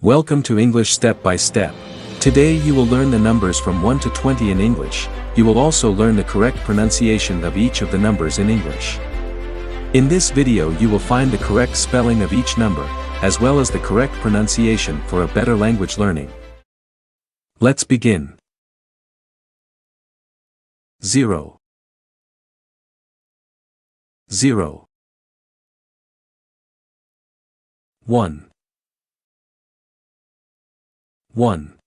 Welcome to English Step by Step. Today you will learn the numbers from 1 to 20 in English. You will also learn the correct pronunciation of each of the numbers in English. In this video you will find the correct spelling of each number, as well as the correct pronunciation for a better language learning. Let's begin. 0 0 1 1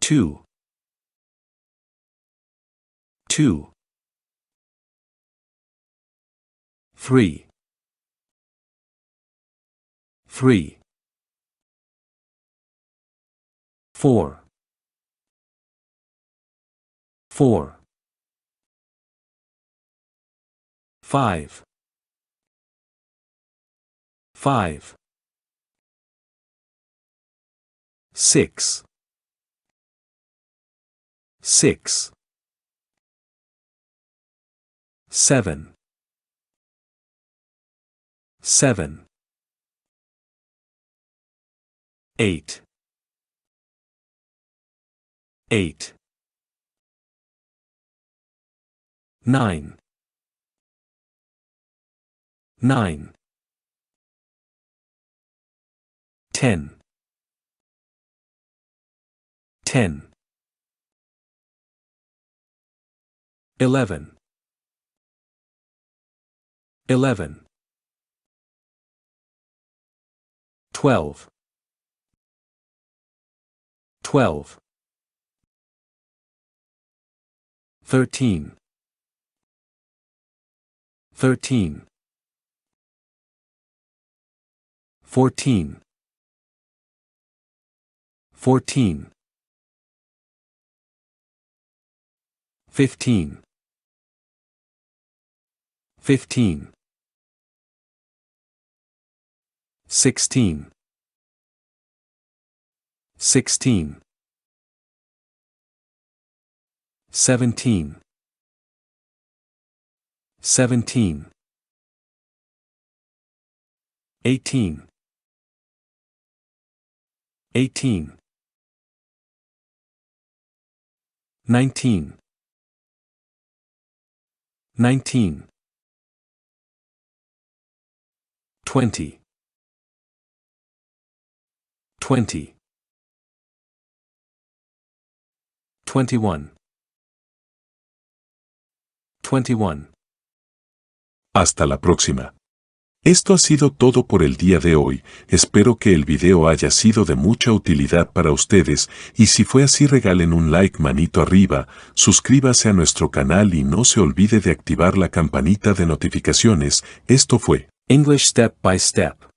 2 2 3 3 4 4 5 5 6 6 7 7 8 8 9 9 10 10 11 11 12 12 13 13 14 14 15 15 16 16 17 17 18 18 19 19 20 20 21 21 Hasta la próxima. Esto ha sido todo por el día de hoy. Espero que el video haya sido de mucha utilidad para ustedes y si fue así regalen un like, manito arriba, suscríbase a nuestro canal y no se olvide de activar la campanita de notificaciones. Esto fue English Step by Step.